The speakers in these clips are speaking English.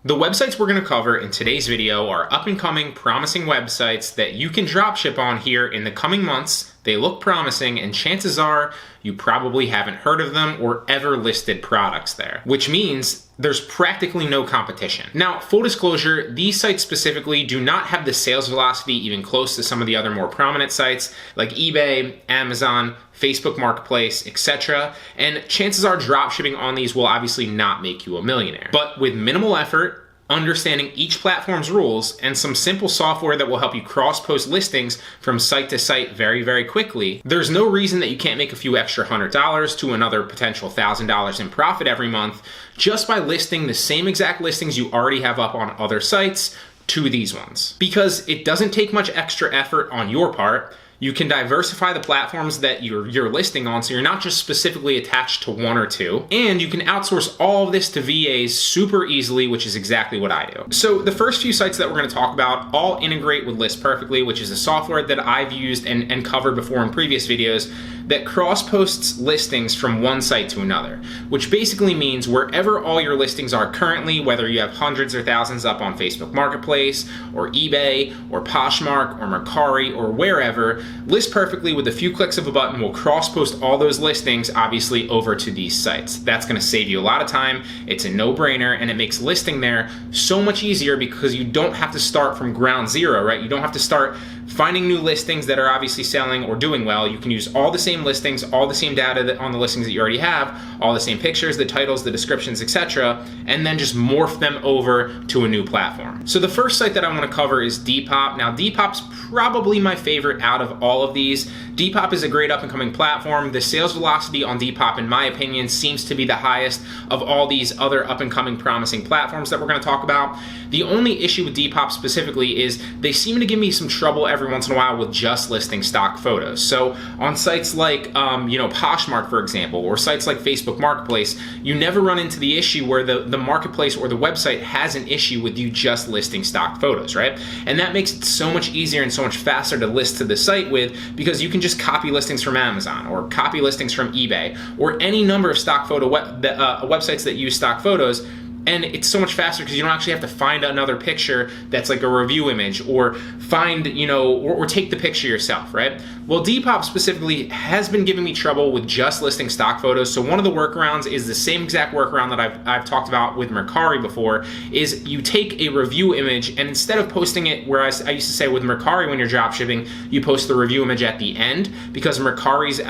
The websites we're going to cover in today's video are up-and-coming, promising websites that you can dropship on here in the coming months. They look promising, and chances are you probably haven't heard of them or ever listed products there, which means there's practically no competition. Now, full disclosure, these sites specifically do not have the sales velocity even close to some of the other more prominent sites like eBay, Amazon, Facebook Marketplace, etc. And chances are dropshipping on these will obviously not make you a millionaire. But with minimal effort, understanding each platform's rules, and some simple software that will help you cross-post listings from site to site very, very quickly, there's no reason that you can't make a few extra $100 to another potential $1,000 in profit every month just by listing the same exact listings you already have up on other sites to these ones. Because it doesn't take much extra effort on your part. You can diversify the platforms that you're listing on, so you're not just specifically attached to one or two. And you can outsource all of this to VAs super easily, which is exactly what I do. So the first few sites that we're gonna talk about all integrate with List Perfectly, which is a software that I've used and covered before in previous videos that cross-posts listings from one site to another, which basically means wherever all your listings are currently, whether you have hundreds or thousands up on Facebook Marketplace or eBay or Poshmark or Mercari or wherever, List Perfectly with a few clicks of a button will cross-post all those listings obviously over to these sites. That's gonna save you a lot of time, it's a no-brainer, and it makes listing there so much easier because you don't have to start from ground zero, right? You don't have to start finding new listings that are obviously selling or doing well. You can use all the same listings, all the same data on the listings that you already have, all the same pictures, the titles, the descriptions, etc., and then just morph them over to a new platform. So the first site that I want to cover is Depop. Now, Depop's probably my favorite out of all of these. Depop is a great up-and-coming platform. The sales velocity on Depop, in my opinion, seems to be the highest of all these other up-and-coming promising platforms that we're going to talk about. The only issue with Depop specifically is they seem to give me some trouble every once in a while with just listing stock photos. So on sites like Poshmark, for example, or sites like Facebook Marketplace, you never run into the issue where the marketplace or the website has an issue with you just listing stock photos, right? And that makes it so much easier and so much faster to list to the site with, because you can just copy listings from Amazon or copy listings from eBay or any number of stock photo websites that use stock photos. And it's so much faster because you don't actually have to find another picture that's like a review image or find, or take the picture yourself, right? Well, Depop specifically has been giving me trouble with just listing stock photos. So one of the workarounds is the same exact workaround that I've talked about with Mercari before, is you take a review image and instead of posting it, where I used to say with Mercari when you're dropshipping, you post the review image at the end because Mercari's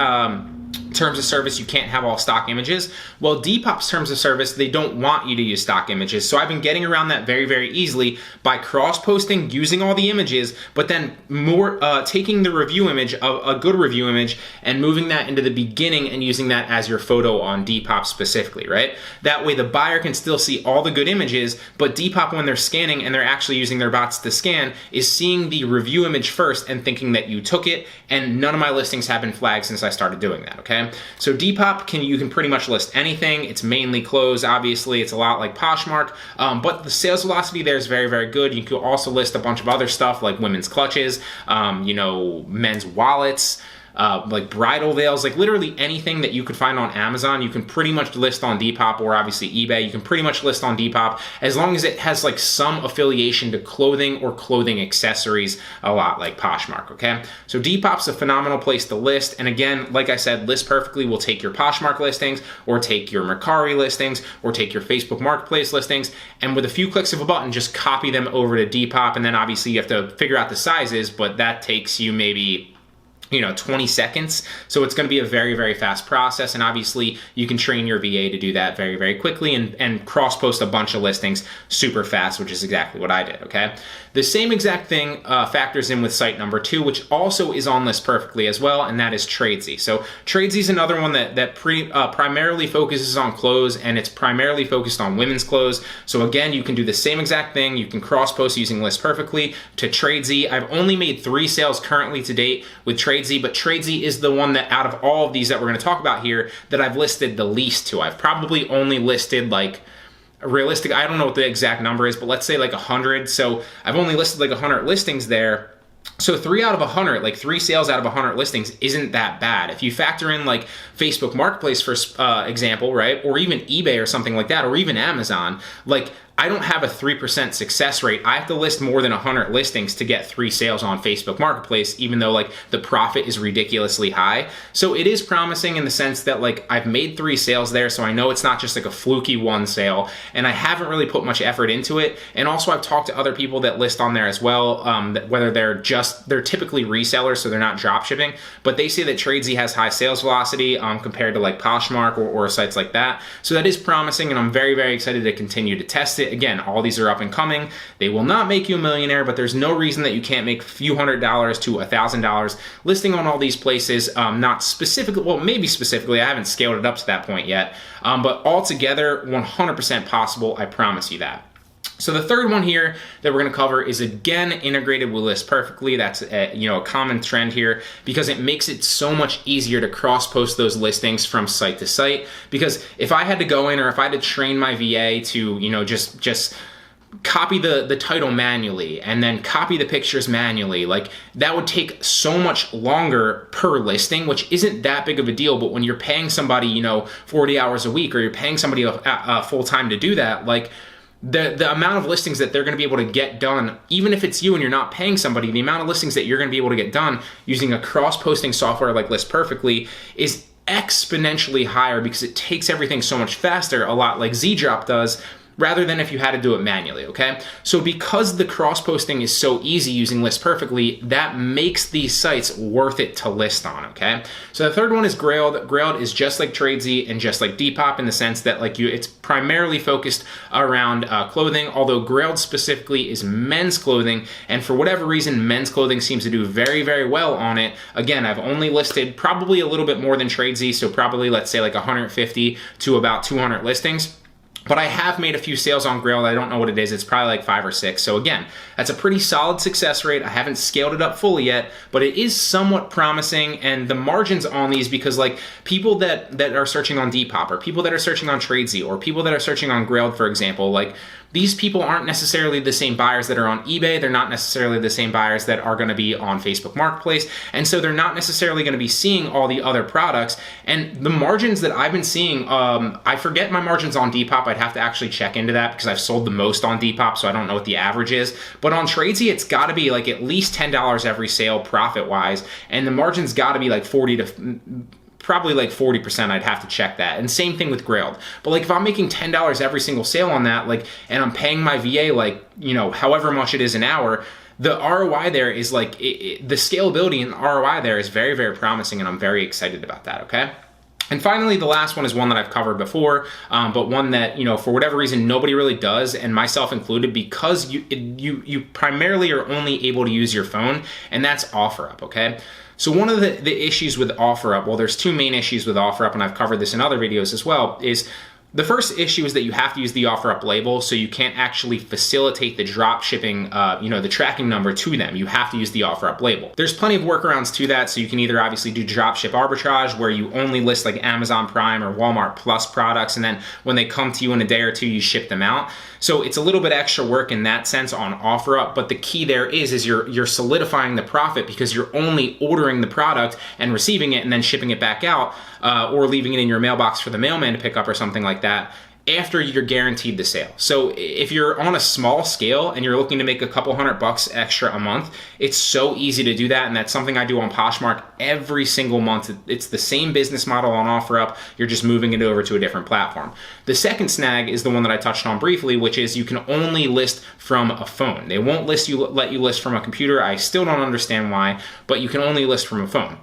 terms of service, you can't have all stock images. Well, Depop's terms of service, they don't want you to use stock images. So I've been getting around that very, very easily by cross-posting, using all the images, but then taking the review image, a good review image, and moving that into the beginning and using that as your photo on Depop specifically, right? That way the buyer can still see all the good images, but Depop, when they're scanning and they're actually using their bots to scan, is seeing the review image first and thinking that you took it, and none of my listings have been flagged since I started doing that, okay? So Depop, you can pretty much list anything. It's mainly clothes, obviously. It's a lot like Poshmark, but the sales velocity there is very, very good. You can also list a bunch of other stuff like women's clutches, men's wallets, like bridal veils, like literally anything that you could find on Amazon, you can pretty much list on Depop, or obviously eBay. You can pretty much list on Depop as long as it has like some affiliation to clothing or clothing accessories, a lot like Poshmark, okay? So Depop's a phenomenal place to list. And again, like I said, List Perfectly will take your Poshmark listings or take your Mercari listings or take your Facebook Marketplace listings, and with a few clicks of a button, just copy them over to Depop. And then obviously you have to figure out the sizes, but that takes you maybe 20 seconds. So it's going to be a very, very fast process. And obviously you can train your VA to do that very, very quickly and cross-post a bunch of listings super fast, which is exactly what I did, okay? The same exact thing factors in with site number 2, which also is on List Perfectly as well, and that is Tradesy. So Tradesy is another one that primarily focuses on clothes, and it's primarily focused on women's clothes. So again, you can do the same exact thing. You can cross-post using List Perfectly to Tradesy. I've only made 3 sales currently to date with Tradesy, but Tradesy is the one that out of all of these that we're going to talk about here that I've listed the least to. I've probably only listed like realistic, I don't know what the exact number is, but let's say like 100. So I've only listed like 100 listings there. So 3 out of 100, like 3 sales out of 100 listings isn't that bad. If you factor in like Facebook Marketplace for example, right? Or even eBay or something like that, or even Amazon, like I don't have a 3% success rate. I have to list more than 100 listings to get 3 sales on Facebook Marketplace, even though like the profit is ridiculously high. So it is promising in the sense that like I've made 3 sales there, so I know it's not just like a fluky one sale, and I haven't really put much effort into it. And also I've talked to other people that list on there as well, whether they're typically resellers, so they're not drop shipping, but they say that Tradesy has high sales velocity compared to like Poshmark or sites like that. So that is promising, and I'm very, very excited to continue to test it. Again, all these are up and coming. They will not make you a millionaire, but there's no reason that you can't make a few $100s to $1,000 listing on all these places. Not specifically, well, maybe specifically, I haven't scaled it up to that point yet, but altogether 100% possible, I promise you that. So the third one here that we're going to cover is again integrated with List Perfectly. That's a common trend here because it makes it so much easier to cross-post those listings from site to site. Because if I had to go in, or if I had to train my VA to just copy the title manually and then copy the pictures manually, like that would take so much longer per listing, which isn't that big of a deal. But when you're paying somebody 40 hours a week, or you're paying somebody full time to do that, like the amount of listings that they're going to be able to get done, even if it's you and you're not paying somebody, the amount of listings that you're going to be able to get done using a cross-posting software like List Perfectly is exponentially higher because it takes everything so much faster, a lot like ZDrop does, rather than if you had to do it manually, okay? So because the cross-posting is so easy using List Perfectly, that makes these sites worth it to list on, okay? So the third one is Grailed. Grailed is just like Tradesy and just like Depop in the sense that it's primarily focused around clothing, although Grailed specifically is men's clothing, and for whatever reason, men's clothing seems to do very, very well on it. Again, I've only listed probably a little bit more than Tradesy, so probably let's say like 150 to about 200 listings. But I have made a few sales on Grailed. I don't know what it is. It's probably like 5 or 6. So again, that's a pretty solid success rate. I haven't scaled it up fully yet, but it is somewhat promising. And the margins on these, because like people that are searching on Depop, or people that are searching on Tradesy, or people that are searching on Grailed, for example, like these people aren't necessarily the same buyers that are on eBay. They're not necessarily the same buyers that are going to be on Facebook Marketplace. And so they're not necessarily going to be seeing all the other products. And the margins that I've been seeing, I forget my margins on Depop. I'd have to actually check into that because I've sold the most on Depop, so I don't know what the average is. But on Tradesy, it's got to be like at least $10 every sale profit-wise. And the margin's got to be like 40 to... probably like 40%, I'd have to check that. And same thing with Grailed. But like if I'm making $10 every single sale on that, like, and I'm paying my VA like, however much it is an hour, the ROI there is like, the scalability and the ROI there is very, very promising, and I'm very excited about that, okay? And finally, the last one is one that I've covered before, but one that, for whatever reason, nobody really does, and myself included, because you primarily are only able to use your phone, and that's OfferUp, okay? So one of the issues with OfferUp, well, there's 2 main issues with OfferUp, and I've covered this in other videos as well, is the first issue is that you have to use the OfferUp label, so you can't actually facilitate the drop shipping, the tracking number to them. You have to use the OfferUp label. There's plenty of workarounds to that, so you can either obviously do dropship arbitrage, where you only list like Amazon Prime or Walmart Plus products, and then when they come to you in a day or 2, you ship them out. So it's a little bit extra work in that sense on OfferUp, but the key there is you're solidifying the profit because you're only ordering the product and receiving it and then shipping it back out, or leaving it in your mailbox for the mailman to pick up or something like that after you're guaranteed the sale. So if you're on a small scale and you're looking to make a couple $100 extra a month, it's so easy to do that, and that's something I do on Poshmark every single month. It's the same business model on OfferUp, you're just moving it over to a different platform. The second snag is the one that I touched on briefly, which is you can only list from a phone. They won't let you list from a computer. I still don't understand why, but you can only list from a phone.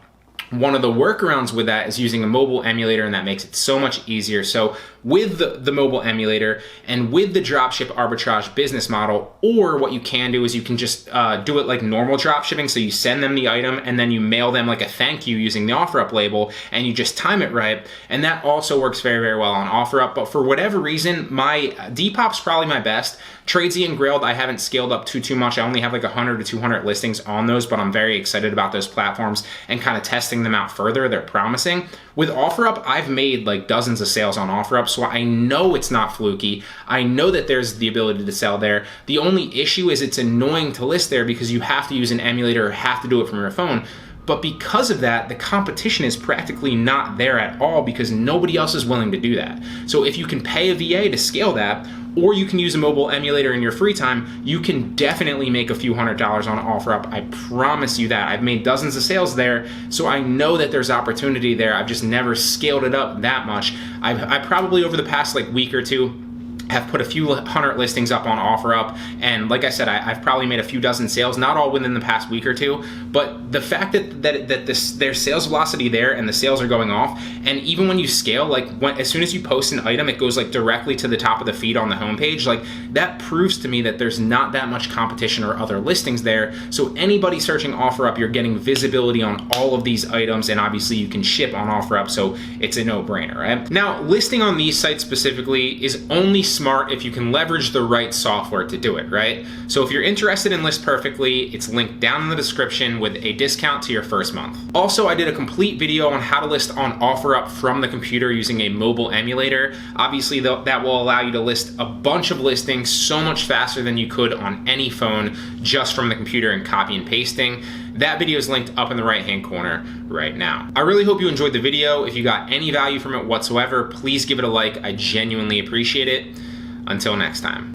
One of the workarounds with that is using a mobile emulator, and that makes it so much easier. So with the mobile emulator and with the dropship arbitrage business model, or what you can do is you can just do it like normal dropshipping. So you send them the item and then you mail them like a thank you using the OfferUp label, and you just time it right. And that also works very, very well on OfferUp. But for whatever reason, my Depop's probably my best. Tradesy and Grailed, I haven't scaled up too much. I only have like 100 to 200 listings on those, but I'm very excited about those platforms and kind of testing them out further. They're promising. With OfferUp, I've made like dozens of sales on OfferUp, so I know it's not fluky. I know that there's the ability to sell there. The only issue is it's annoying to list there because you have to use an emulator or have to do it from your phone. But because of that, the competition is practically not there at all because nobody else is willing to do that. So if you can pay a VA to scale that, or you can use a mobile emulator in your free time, you can definitely make a few $100s on OfferUp. I promise you that. I've made dozens of sales there, so I know that there's opportunity there. I've just never scaled it up that much. I probably over the past week or two have put a few 100 listings up on OfferUp, and like I said, I've probably made a few dozen sales, not all within the past week or two, but the fact that there's sales velocity there and the sales are going off, and even when you scale, as soon as you post an item, it goes directly to the top of the feed on the homepage, that proves to me that there's not that much competition or other listings there. So anybody searching OfferUp, you're getting visibility on all of these items, and obviously you can ship on OfferUp, so it's a no-brainer, right? Now, listing on these sites specifically is only smart if you can leverage the right software to do it, right? So if you're interested in List Perfectly, it's linked down in the description with a discount to your first month. Also, I did a complete video on how to list on OfferUp from the computer using a mobile emulator. Obviously, that will allow you to list a bunch of listings so much faster than you could on any phone just from the computer and copy and pasting. That video is linked up in the right-hand corner right now. I really hope you enjoyed the video. If you got any value from it whatsoever, please give it a like. I genuinely appreciate it. Until next time.